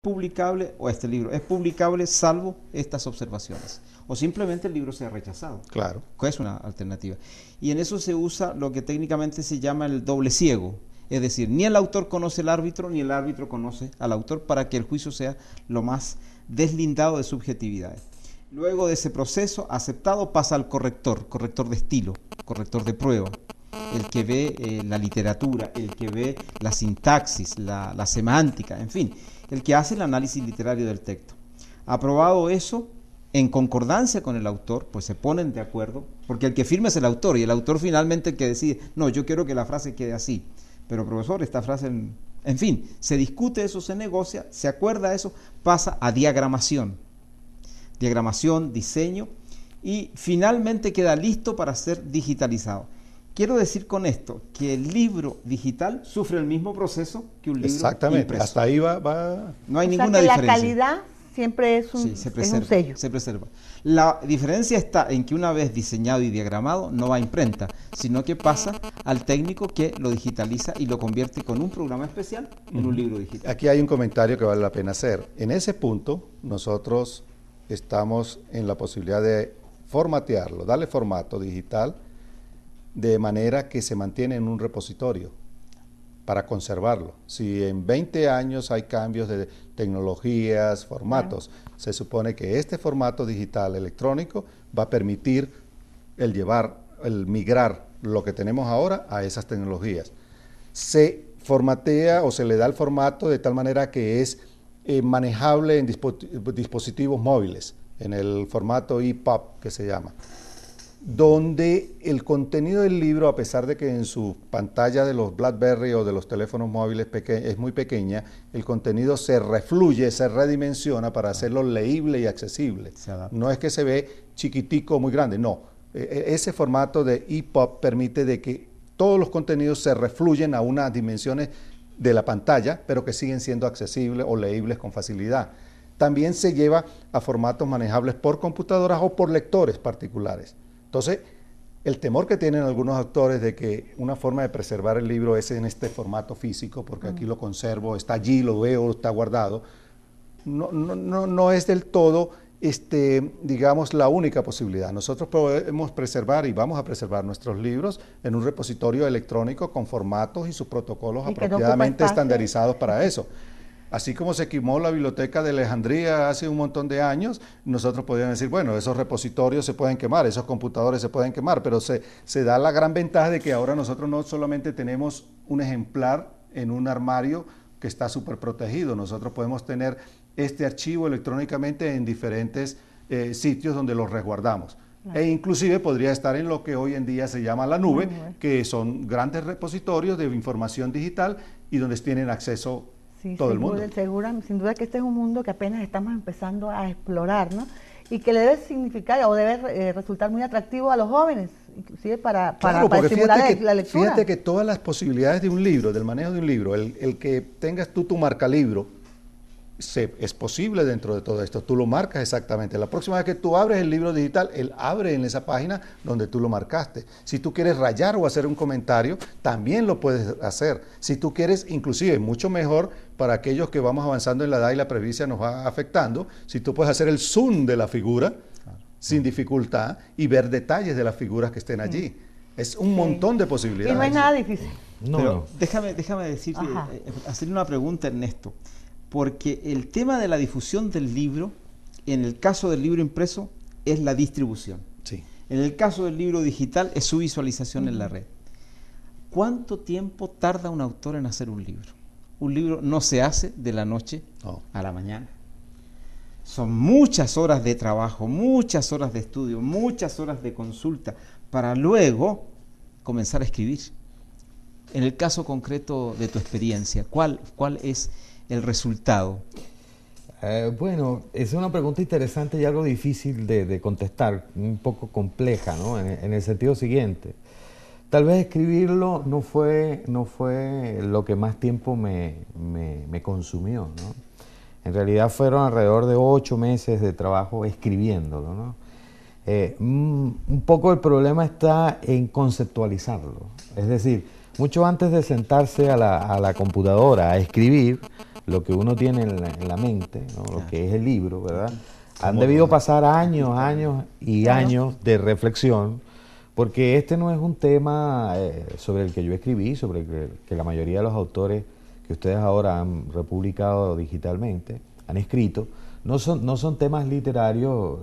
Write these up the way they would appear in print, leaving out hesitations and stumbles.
publicable o este libro es publicable salvo estas observaciones. O simplemente el libro sea rechazado. Claro. Que es una alternativa. Y en eso se usa lo que técnicamente se llama el doble ciego. Es decir, ni el autor conoce al árbitro, ni el árbitro conoce al autor para que el juicio sea lo más deslindado de subjetividades. Luego de ese proceso aceptado pasa al corrector de estilo, corrector de prueba, el que ve la literatura, el que ve la sintaxis, la semántica, en fin, el que hace el análisis literario del texto. Aprobado eso, en concordancia con el autor, pues se ponen de acuerdo, porque el que firma es el autor, y el autor finalmente el que decide, no, yo quiero que la frase quede así, pero profesor, esta frase, en fin, se discute eso, se negocia, se acuerda eso, pasa a diagramación, diseño, y finalmente queda listo para ser digitalizado. Quiero decir con esto que el libro digital sufre el mismo proceso que un libro Exactamente, impreso. hasta ahí va. O No hay sea ninguna que diferencia. la calidad siempre es un, Sí, es un sello. se preserva. La diferencia está en que una vez diseñado y diagramado no va a imprenta, sino que pasa al técnico que lo digitaliza y lo convierte con un programa especial en un libro digital. Aquí hay un comentario que vale la pena hacer. En ese punto, nosotros estamos en la posibilidad de formatearlo, darle formato digital, de manera que se mantiene en un repositorio para conservarlo. Si en 20 años hay cambios de tecnologías, formatos, se supone que este formato digital electrónico va a permitir el migrar lo que tenemos ahora a esas tecnologías. Se formatea o se le da el formato de tal manera que es manejable en dispositivos móviles, en el formato EPUB que se llama, donde el contenido del libro, a pesar de que en su pantalla de los BlackBerry o de los teléfonos móviles es muy pequeña, el contenido se refluye, se redimensiona para hacerlo leíble y accesible. No es que se ve chiquitico, muy grande, no. Ese formato de EPUB permite de que todos los contenidos se refluyen a unas dimensiones de la pantalla, pero que siguen siendo accesibles o leíbles con facilidad. También se lleva a formatos manejables por computadoras o por lectores particulares. Entonces, el temor que tienen algunos autores de que una forma de preservar el libro es en este formato físico, porque aquí lo conservo, está allí, lo veo, está guardado, no es del todo, digamos, la única posibilidad. Nosotros podemos preservar y vamos a preservar nuestros libros en un repositorio electrónico con formatos y sus protocolos apropiadamente estandarizados para eso. Así como se quemó la biblioteca de Alejandría hace un montón de años, nosotros podríamos decir, bueno, esos repositorios se pueden quemar, esos computadores se pueden quemar, pero se da la gran ventaja de que ahora nosotros no solamente tenemos un ejemplar en un armario que está súper protegido, nosotros podemos tener este archivo electrónicamente en diferentes sitios donde los resguardamos. Claro. E inclusive podría estar en lo que hoy en día se llama la nube, que son grandes repositorios de información digital y donde tienen acceso todo el mundo. Sin duda que este es un mundo que apenas estamos empezando a explorar, ¿no? Y que le debe significar o debe resultar muy atractivo a los jóvenes, inclusive para estimular la lectura. Fíjate que todas las posibilidades de un libro, del manejo de un libro, el que tengas tú tu marcalibro, es posible dentro de todo esto. Tú lo marcas exactamente. La próxima vez que tú abres el libro digital, él abre en esa página donde tú lo marcaste. Si tú quieres rayar o hacer un comentario, también lo puedes hacer. Si tú quieres, inclusive, mucho mejor para aquellos que vamos avanzando en la edad y la presbicia nos va afectando, si tú puedes hacer el zoom de la figura sin dificultad y ver detalles de las figuras que estén allí. Es un montón de posibilidades. Y no es nada difícil. Pero déjame decirte, hacerle una pregunta, Ernesto. Porque el tema de la difusión del libro, en el caso del libro impreso, es la distribución. Sí. En el caso del libro digital, es su visualización en la red. ¿Cuánto tiempo tarda un autor en hacer un libro? Un libro no se hace de la noche a la mañana. Son muchas horas de trabajo, muchas horas de estudio, muchas horas de consulta, para luego comenzar a escribir. En el caso concreto de tu experiencia, ¿cuál es el resultado? Bueno, es una pregunta interesante y algo difícil de contestar, un poco compleja, ¿no? En el sentido siguiente. Tal vez escribirlo no fue lo que más tiempo me consumió, ¿no? En realidad fueron alrededor de 8 meses de trabajo escribiéndolo, ¿no? Un poco el problema está en conceptualizarlo. Es decir, mucho antes de sentarse a la computadora a escribir, lo que uno tiene en la mente, ¿no? Lo que es el libro, ¿verdad? Han debido pasar años y años de reflexión, porque este no es un tema sobre el que yo escribí, sobre el que la mayoría de los autores que ustedes ahora han republicado digitalmente, han escrito, no son temas literarios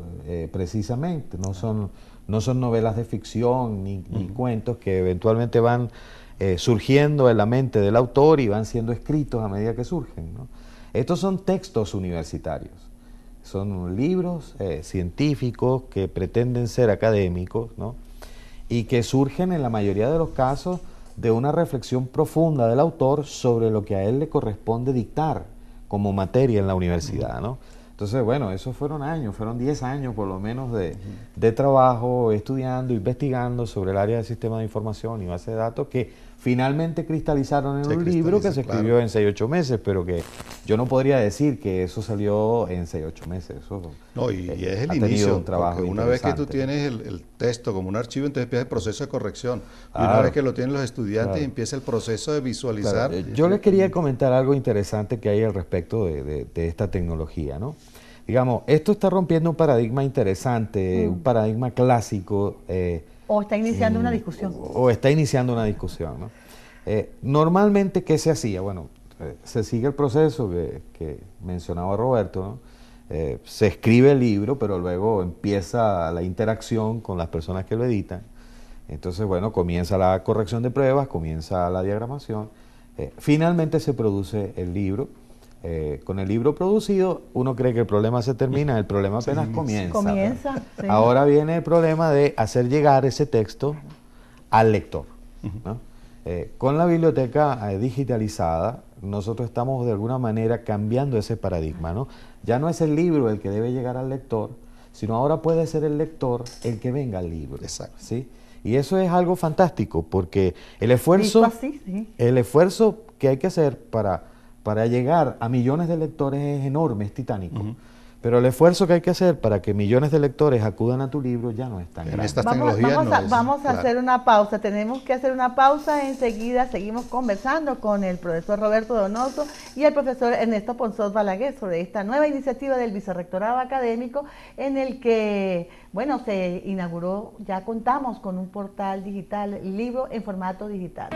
precisamente, no son novelas de ficción ni cuentos que eventualmente van surgiendo en la mente del autor y van siendo escritos a medida que surgen, ¿no? Estos son textos universitarios, son libros científicos que pretenden ser académicos, ¿no? Y que surgen en la mayoría de los casos de una reflexión profunda del autor sobre lo que a él le corresponde dictar como materia en la universidad, ¿no? Entonces, bueno, esos fueron años, fueron 10 años por lo menos de trabajo, estudiando, investigando sobre el área del sistema de información y base de datos que finalmente cristalizaron en un libro que se escribió en 6-8 meses, pero que yo no podría decir que eso salió en 6-8 meses. Eso no, y es el inicio, un trabajo porque una vez que tú tienes el texto como un archivo, entonces empieza el proceso de corrección. Y una vez que lo tienen los estudiantes, empieza el proceso de visualizar. Claro. Yo les quería comentar algo interesante que hay al respecto de esta tecnología, ¿no? Digamos, esto está rompiendo un paradigma interesante, un paradigma clásico. O está iniciando una discusión. O está iniciando una discusión, ¿no? Normalmente, ¿qué se hacía? Bueno, se sigue el proceso que mencionaba Roberto, ¿no? Se escribe el libro, pero luego empieza la interacción con las personas que lo editan. Entonces, bueno, comienza la corrección de pruebas, comienza la diagramación. Finalmente se produce el libro. Con el libro producido, uno cree que el problema se termina, el problema apenas comienza. Sí. Ahora viene el problema de hacer llegar ese texto al lector, ¿no? Con la biblioteca digitalizada, nosotros estamos de alguna manera cambiando ese paradigma, ¿no? Ya no es el libro el que debe llegar al lector, sino ahora puede ser el lector el que venga al libro. Exacto. ¿Sí? Y eso es algo fantástico, porque el esfuerzo que hay que hacer para llegar a millones de lectores es enorme, es titánico. Pero el esfuerzo que hay que hacer para que millones de lectores acudan a tu libro ya no es tan grande. Estas tecnologías vamos a hacer una pausa, tenemos que hacer una pausa, enseguida seguimos conversando con el profesor Roberto Donoso y el profesor Ernesto Ponsot Balaguer sobre esta nueva iniciativa del Vicerrectorado Académico en el que, bueno, se inauguró, ya contamos con un portal digital, libro en formato digital.